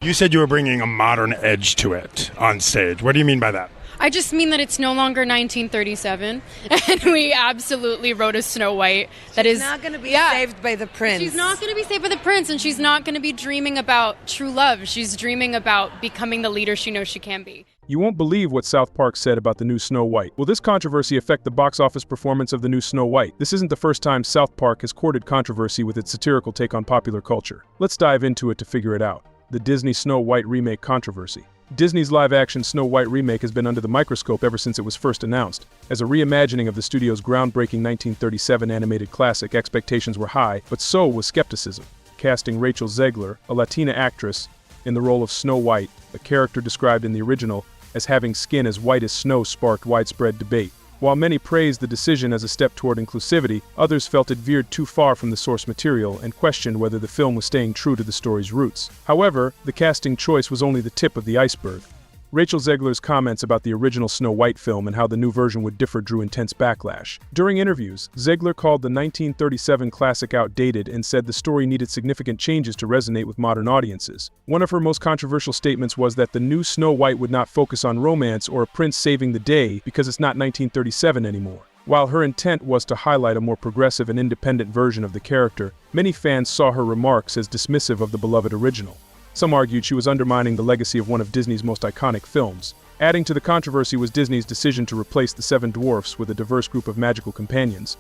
You said you were bringing a modern edge to it on stage. What do you mean by that? I just mean that it's no longer 1937, and we absolutely wrote a Snow White that She's is not going to be saved by the prince. She's not going to be saved by the prince, and she's not going to be dreaming about true love. She's dreaming about becoming the leader she knows she can be. You won't believe what South Park said about the new Snow White. Will this controversy affect the box office performance of the new Snow White? This isn't the first time South Park has courted controversy with its satirical take on popular culture. Let's dive into it to figure it out. The Disney Snow White remake controversy. Disney's live-action Snow White remake has been under the microscope ever since it was first announced. As a reimagining of the studio's groundbreaking 1937 animated classic, expectations were high, but so was skepticism. Casting Rachel Zegler, a Latina actress, in the role of Snow White, a character described in the original as having skin as white as snow, sparked widespread debate. While many praised the decision as a step toward inclusivity, others felt it veered too far from the source material and questioned whether the film was staying true to the story's roots. However, the casting choice was only the tip of the iceberg. Rachel Zegler's comments about the original Snow White film and how the new version would differ drew intense backlash. During interviews, Zegler called the 1937 classic outdated and said the story needed significant changes to resonate with modern audiences. One of her most controversial statements was that the new Snow White would not focus on romance or a prince saving the day because it's not 1937 anymore. While her intent was to highlight a more progressive and independent version of the character, many fans saw her remarks as dismissive of the beloved original. Some argued she was undermining the legacy of one of Disney's most iconic films. Adding to the controversy was Disney's decision to replace the Seven Dwarfs with a diverse group of magical companions.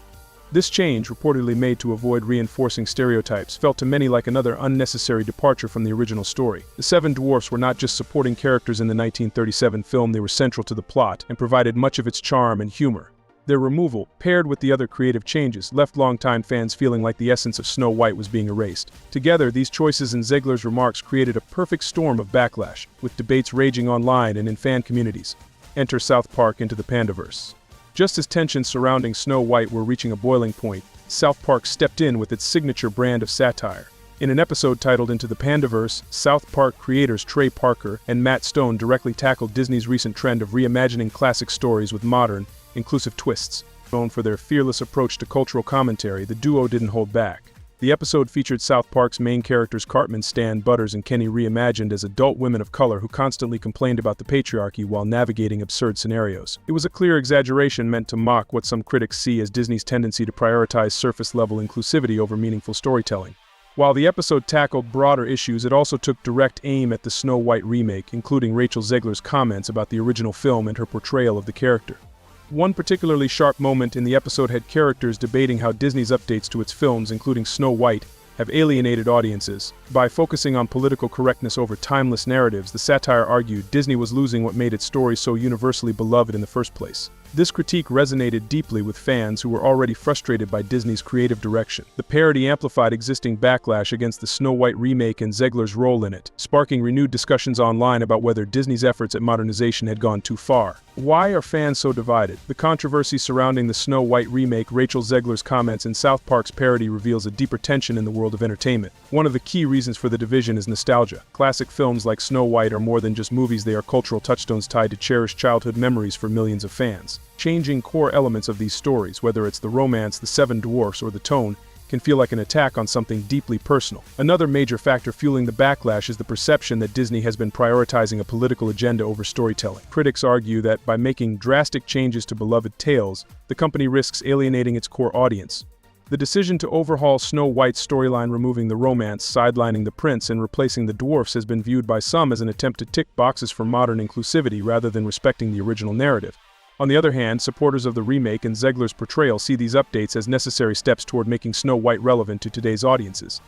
This change, reportedly made to avoid reinforcing stereotypes, felt to many like another unnecessary departure from the original story. The Seven Dwarfs were not just supporting characters in the 1937 film, they were central to the plot and provided much of its charm and humor. Their removal, paired with the other creative changes, left longtime fans feeling like the essence of Snow White was being erased. Together, these choices and Zegler's remarks created a perfect storm of backlash, with debates raging online and in fan communities. Enter South Park Into the Pandaverse. Just as tensions surrounding Snow White were reaching a boiling point, South Park stepped in with its signature brand of satire. In an episode titled Into the Pandaverse, South Park creators Trey Parker and Matt Stone directly tackled Disney's recent trend of reimagining classic stories with modern, inclusive twists. Known for their fearless approach to cultural commentary, the duo didn't hold back. The episode featured South Park's main characters Cartman, Stan, Butters, and Kenny reimagined as adult women of color who constantly complained about the patriarchy while navigating absurd scenarios. It was a clear exaggeration meant to mock what some critics see as Disney's tendency to prioritize surface-level inclusivity over meaningful storytelling. While the episode tackled broader issues, it also took direct aim at the Snow White remake, including Rachel Zegler's comments about the original film and her portrayal of the character. One particularly sharp moment in the episode had characters debating how Disney's updates to its films, including Snow White, have alienated audiences. By focusing on political correctness over timeless narratives, the satire argued Disney was losing what made its stories so universally beloved in the first place. This critique resonated deeply with fans who were already frustrated by Disney's creative direction. The parody amplified existing backlash against the Snow White remake and Zegler's role in it, sparking renewed discussions online about whether Disney's efforts at modernization had gone too far. Why are fans so divided? The controversy surrounding the Snow White remake, Rachel Zegler's comments, and South Park's parody reveals a deeper tension in the world of entertainment. One of the key reasons for the division is nostalgia. Classic films like Snow White are more than just movies, they are cultural touchstones tied to cherished childhood memories for millions of fans. Changing core elements of these stories, whether it's the romance, the Seven Dwarfs, or the tone, can feel like an attack on something deeply personal. Another major factor fueling the backlash is the perception that Disney has been prioritizing a political agenda over storytelling. Critics argue that by making drastic changes to beloved tales, the company risks alienating its core audience. The decision to overhaul Snow White's storyline, removing the romance, sidelining the prince, and replacing the dwarfs has been viewed by some as an attempt to tick boxes for modern inclusivity rather than respecting the original narrative. On the other hand, supporters of the remake and Zegler's portrayal see these updates as necessary steps toward making Snow White relevant to today's audiences.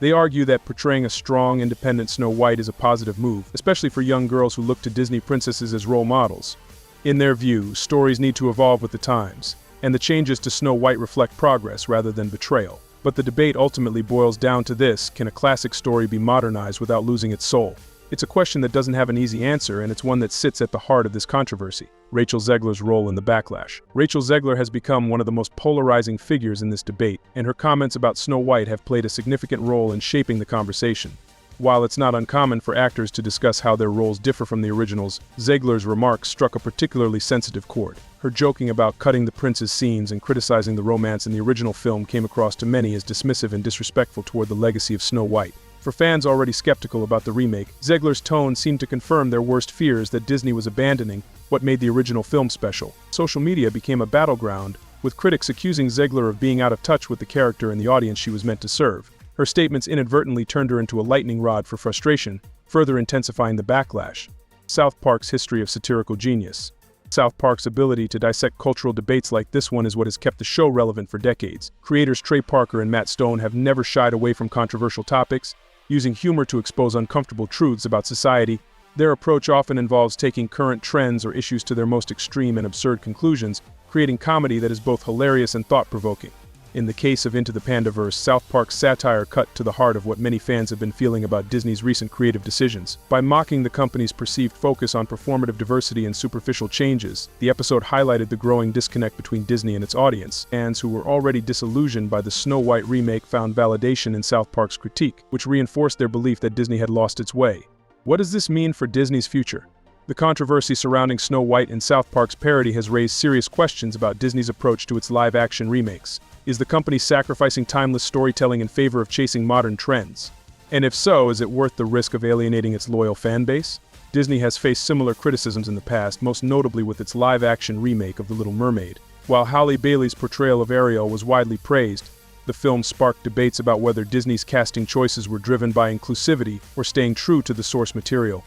They argue that portraying a strong, independent Snow White is a positive move, especially for young girls who look to Disney princesses as role models. In their view, stories need to evolve with the times, and the changes to Snow White reflect progress rather than betrayal. But the debate ultimately boils down to this: can a classic story be modernized without losing its soul? It's a question that doesn't have an easy answer, and it's one that sits at the heart of this controversy. Rachel Zegler's role in the backlash. Rachel Zegler has become one of the most polarizing figures in this debate, and her comments about Snow White have played a significant role in shaping the conversation. While it's not uncommon for actors to discuss how their roles differ from the originals, Zegler's remarks struck a particularly sensitive chord. Her joking about cutting the prince's scenes and criticizing the romance in the original film came across to many as dismissive and disrespectful toward the legacy of Snow White. For fans already skeptical about the remake, Zegler's tone seemed to confirm their worst fears that Disney was abandoning what made the original film special. Social media became a battleground, with critics accusing Zegler of being out of touch with the character and the audience she was meant to serve. Her statements inadvertently turned her into a lightning rod for frustration, further intensifying the backlash. South Park's history of satirical genius. South Park's ability to dissect cultural debates like this one is what has kept the show relevant for decades. Creators Trey Parker and Matt Stone have never shied away from controversial topics, using humor to expose uncomfortable truths about society. Their approach often involves taking current trends or issues to their most extreme and absurd conclusions, creating comedy that is both hilarious and thought-provoking. In the case of Into the Pandaverse, South Park's satire cut to the heart of what many fans have been feeling about Disney's recent creative decisions. By mocking the company's perceived focus on performative diversity and superficial changes, the episode highlighted the growing disconnect between Disney and its audience. Fans who were already disillusioned by the Snow White remake found validation in South Park's critique, which reinforced their belief that Disney had lost its way. What does this mean for Disney's future? The controversy surrounding Snow White and South Park's parody has raised serious questions about Disney's approach to its live-action remakes. Is the company sacrificing timeless storytelling in favor of chasing modern trends? And if so, is it worth the risk of alienating its loyal fan base? Disney has faced similar criticisms in the past, most notably with its live-action remake of The Little Mermaid. While Halle Bailey's portrayal of Ariel was widely praised, the film sparked debates about whether Disney's casting choices were driven by inclusivity or staying true to the source material.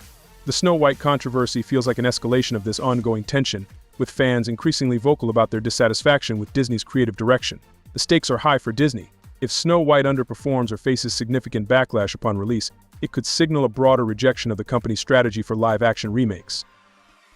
The Snow White controversy feels like an escalation of this ongoing tension, with fans increasingly vocal about their dissatisfaction with Disney's creative direction. The stakes are high for Disney. If Snow White underperforms or faces significant backlash upon release, it could signal a broader rejection of the company's strategy for live-action remakes.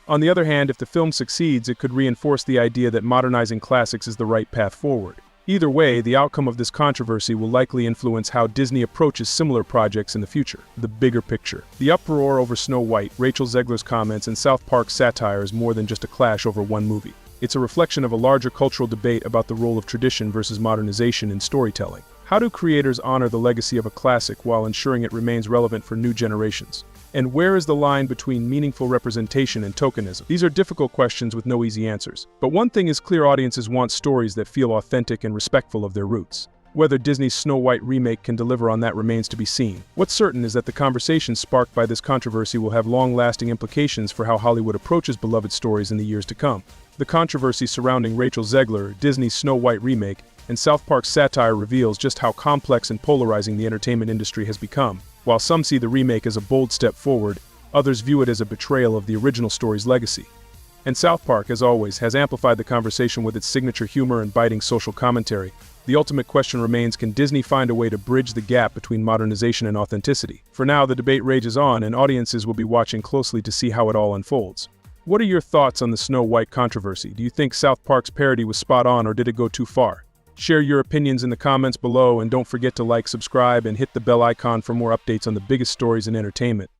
On the other hand, if the film succeeds, it could reinforce the idea that modernizing classics is the right path forward. Either way, the outcome of this controversy will likely influence how Disney approaches similar projects in the future. The bigger picture. The uproar over Snow White, Rachel Zegler's comments, and South Park's satire is more than just a clash over one movie. It's a reflection of a larger cultural debate about the role of tradition versus modernization in storytelling. How do creators honor the legacy of a classic while ensuring it remains relevant for new generations? And where is the line between meaningful representation and tokenism? These are difficult questions with no easy answers. But one thing is clear: audiences want stories that feel authentic and respectful of their roots. Whether Disney's Snow White remake can deliver on that remains to be seen. What's certain is that the conversation sparked by this controversy will have long-lasting implications for how Hollywood approaches beloved stories in the years to come. The controversy surrounding Rachel Zegler, Disney's Snow White remake, and South Park's satire reveals just how complex and polarizing the entertainment industry has become. While some see the remake as a bold step forward, others view it as a betrayal of the original story's legacy. And South Park, as always, has amplified the conversation with its signature humor and biting social commentary. The ultimate question remains: can Disney find a way to bridge the gap between modernization and authenticity? For now, the debate rages on, and audiences will be watching closely to see how it all unfolds. What are your thoughts on the Snow White controversy? Do you think South Park's parody was spot on, or did it go too far? Share your opinions in the comments below, and don't forget to like, subscribe, and hit the bell icon for more updates on the biggest stories in entertainment.